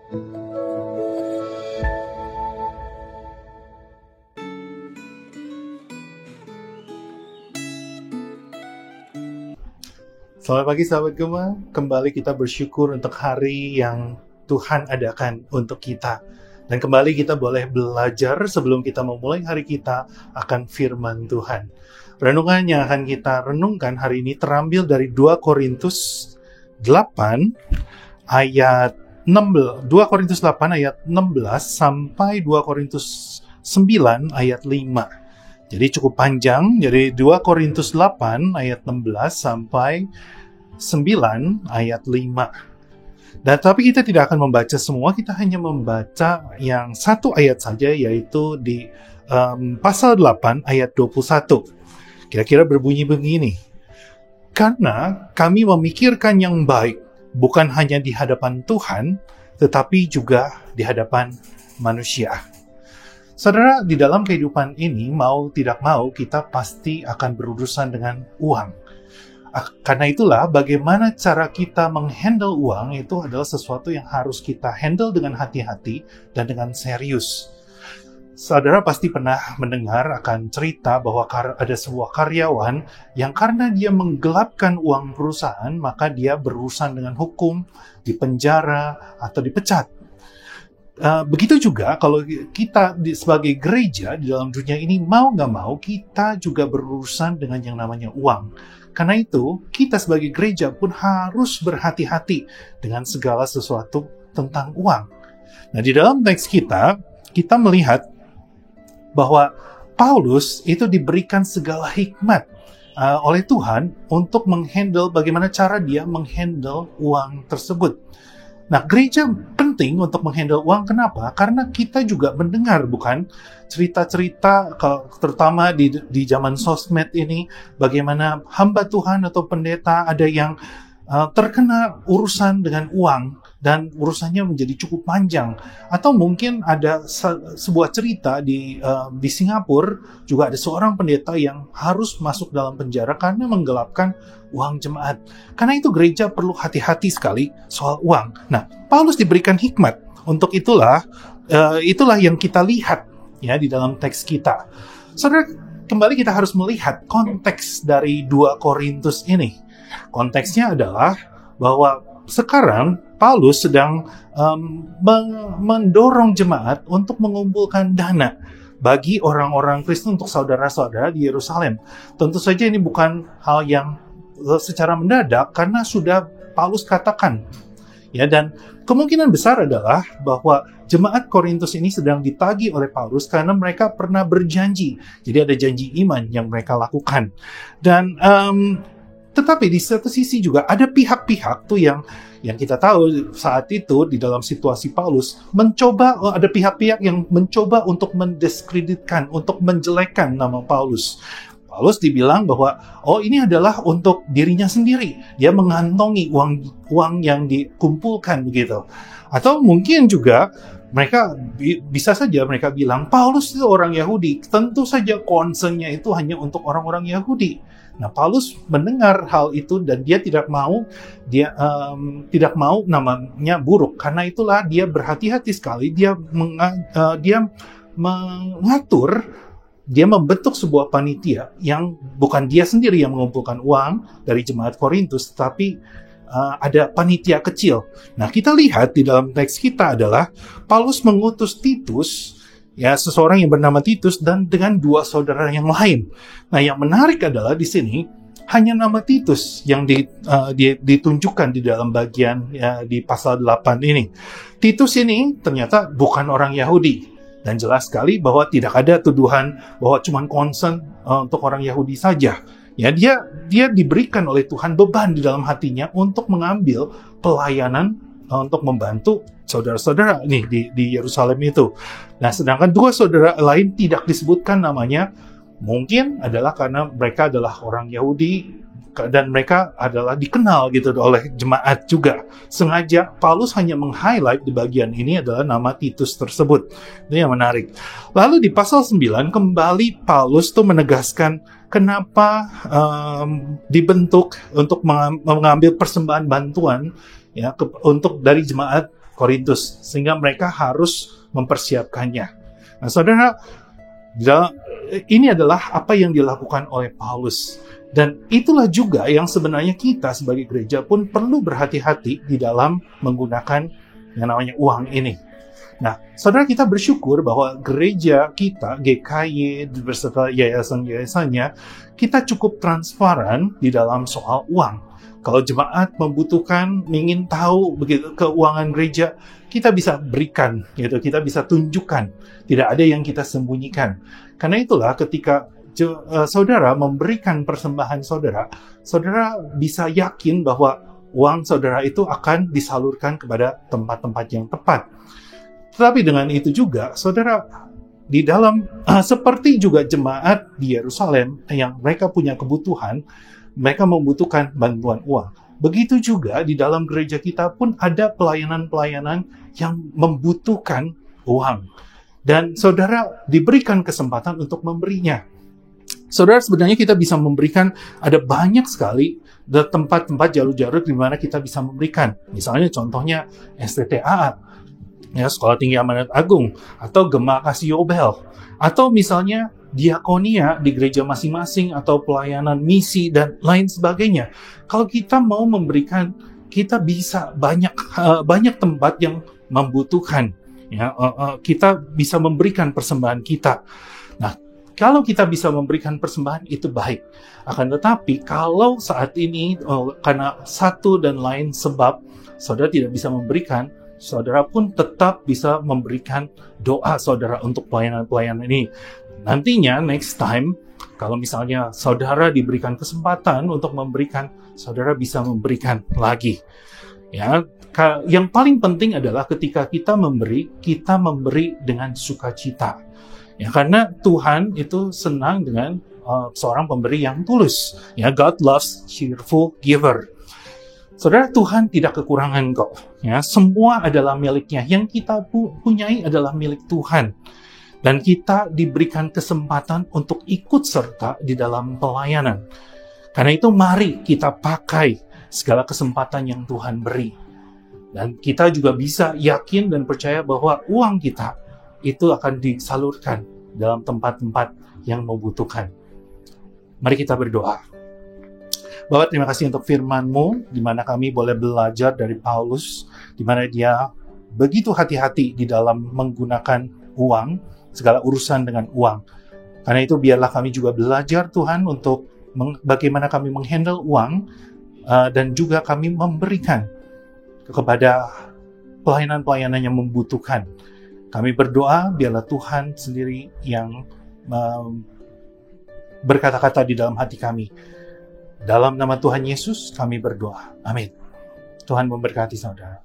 Selamat pagi sahabat Gema, kembali kita bersyukur untuk hari yang Tuhan adakan untuk kita. Dan kembali kita boleh belajar sebelum kita memulai hari kita akan firman Tuhan. Renungan yang akan kita renungkan hari ini terambil dari 2 Korintus 8 ayat 16, 2 Korintus 8 ayat 16 sampai 2 Korintus 9 ayat 5. Jadi cukup panjang, jadi 2 Korintus 8 ayat 16 sampai 9 ayat 5. Dan tapi kita tidak akan membaca semua, kita hanya membaca yang satu ayat saja, yaitu di pasal 8 ayat 21. Kira-kira berbunyi begini. Karena kami memikirkan yang baik, bukan hanya di hadapan Tuhan, tetapi juga di hadapan manusia. Saudara, di dalam kehidupan ini, mau tidak mau, kita pasti akan berurusan dengan uang. Karena itulah, bagaimana cara kita menghandle uang itu adalah sesuatu yang harus kita handle dengan hati-hati dan dengan serius. Saudara pasti pernah mendengar akan cerita bahwa ada sebuah karyawan yang karena dia menggelapkan uang perusahaan, maka dia berurusan dengan hukum, dipenjara, atau dipecat. Begitu juga kalau kita sebagai gereja di dalam dunia ini mau nggak mau kita juga berurusan dengan yang namanya uang. Karena itu kita sebagai gereja pun harus berhati-hati dengan segala sesuatu tentang uang. Nah, di dalam teks kita melihat bahwa Paulus itu diberikan segala hikmat oleh Tuhan untuk menghandle bagaimana cara dia menghandle uang tersebut. Nah, gereja penting untuk menghandle uang. Kenapa? Karena kita juga mendengar, bukan? Cerita-cerita, terutama di zaman sosmed ini, bagaimana hamba Tuhan atau pendeta ada yang terkena urusan dengan uang, dan urusannya menjadi cukup panjang. Atau mungkin ada sebuah cerita di Singapura, juga ada seorang pendeta yang harus masuk dalam penjara karena menggelapkan uang jemaat. Karena itu gereja perlu hati-hati sekali soal uang. Nah, Paulus diberikan hikmat. Untuk itulah yang kita lihat ya di dalam teks kita. Saudara, kembali kita harus melihat konteks dari 2 Korintus ini. Konteksnya adalah bahwa sekarang Paulus sedang mendorong jemaat untuk mengumpulkan dana bagi orang-orang Kristen untuk saudara-saudara di Yerusalem. Tentu saja ini bukan hal yang secara mendadak karena sudah Paulus katakan. Ya, dan kemungkinan besar adalah bahwa jemaat Korintus ini sedang ditagih oleh Paulus karena mereka pernah berjanji. Jadi ada janji iman yang mereka lakukan. Dan tetapi di satu sisi juga ada pihak-pihak tuh yang kita tahu saat itu di dalam situasi Paulus ada pihak-pihak yang mencoba untuk mendiskreditkan, untuk menjelekkan nama Paulus. Paulus dibilang bahwa ini adalah untuk dirinya sendiri. Dia mengantongi uang yang dikumpulkan begitu. Atau mungkin juga mereka bisa saja mereka bilang Paulus itu orang Yahudi. Tentu saja concern-nya itu hanya untuk orang-orang Yahudi. Nah, Paulus mendengar hal itu dan dia tidak mau namanya buruk. Karena itulah dia berhati-hati sekali. Dia mengatur. Dia membentuk sebuah panitia yang bukan dia sendiri yang mengumpulkan uang dari jemaat Korintus, tapi ada panitia kecil. Nah, kita lihat di dalam teks kita adalah Paulus mengutus Titus, ya seseorang yang bernama Titus, dan dengan 2 saudara yang lain. Nah, yang menarik adalah di sini hanya nama Titus yang ditunjukkan di dalam bagian di pasal 8 ini. Titus ini ternyata bukan orang Yahudi. Dan jelas sekali bahwa tidak ada tuduhan bahwa cuma concern untuk orang Yahudi saja. Ya, dia diberikan oleh Tuhan beban di dalam hatinya untuk mengambil pelayanan untuk membantu saudara-saudara nih di Yerusalem itu. Nah, sedangkan 2 saudara lain tidak disebutkan namanya. Mungkin adalah karena mereka adalah orang Yahudi dan mereka adalah dikenal gitu oleh jemaat juga. Sengaja Paulus hanya meng-highlight di bagian ini adalah nama Titus tersebut. Itu yang menarik. Lalu di pasal 9 kembali Paulus tuh menegaskan kenapa dibentuk untuk mengambil persembahan bantuan ya untuk dari jemaat Korintus, sehingga mereka harus mempersiapkannya. Nah, saudara, ini adalah apa yang dilakukan oleh Paulus. Dan itulah juga yang sebenarnya kita sebagai gereja pun perlu berhati-hati di dalam menggunakan yang namanya uang ini. Nah, saudara, kita bersyukur bahwa gereja kita, GKY, beserta yayasan-yayasannya, kita cukup transparan di dalam soal uang. Kalau jemaat membutuhkan, ingin tahu begitu keuangan gereja, kita bisa berikan, gitu, kita bisa tunjukkan. Tidak ada yang kita sembunyikan. Karena itulah ketika saudara memberikan persembahan saudara, saudara bisa yakin bahwa uang saudara itu akan disalurkan kepada tempat-tempat yang tepat. Tetapi dengan itu juga, saudara, di dalam seperti juga jemaat di Yerusalem yang mereka punya kebutuhan, mereka membutuhkan bantuan uang. Begitu juga di dalam gereja kita pun ada pelayanan-pelayanan yang membutuhkan uang. Dan saudara diberikan kesempatan untuk memberinya. Saudara, sebenarnya kita bisa memberikan, ada banyak sekali tempat-tempat jalur-jalur di mana kita bisa memberikan. Misalnya contohnya STTAA, ya, Sekolah Tinggi Amanat Agung, atau Gema Kasih Yobel, atau misalnya diakonia di gereja masing-masing, atau pelayanan misi dan lain sebagainya. Kalau kita mau memberikan, kita bisa banyak tempat yang membutuhkan. Ya, kita bisa memberikan persembahan kita. Nah, kalau kita bisa memberikan persembahan itu baik. Akan tetapi kalau saat ini karena satu dan lain sebab saudara tidak bisa memberikan, saudara pun tetap bisa memberikan doa saudara untuk pelayanan-pelayanan ini. Nantinya next time, kalau misalnya saudara diberikan kesempatan untuk memberikan, saudara bisa memberikan lagi. Ya, yang paling penting adalah ketika kita memberi dengan sukacita. Ya, karena Tuhan itu senang dengan seorang pemberi yang tulus. Ya, God loves cheerful giver. Saudara, Tuhan tidak kekurangan kok. Ya, semua adalah miliknya. Yang kita punyai adalah milik Tuhan. Dan kita diberikan kesempatan untuk ikut serta di dalam pelayanan. Karena itu mari kita pakai segala kesempatan yang Tuhan beri. Dan kita juga bisa yakin dan percaya bahwa uang kita itu akan disalurkan dalam tempat-tempat yang membutuhkan. Mari kita berdoa. Bapak, terima kasih untuk firman-Mu, di mana kami boleh belajar dari Paulus, di mana dia begitu hati-hati di dalam menggunakan uang, segala urusan dengan uang. Karena itu biarlah kami juga belajar, Tuhan, untuk bagaimana kami menghandle uang, dan juga kami memberikan kepada pelayanan-pelayanan yang membutuhkan. Kami berdoa, biarlah Tuhan sendiri yang berkata-kata di dalam hati kami. Dalam nama Tuhan Yesus kami berdoa. Amin. Tuhan memberkati saudara.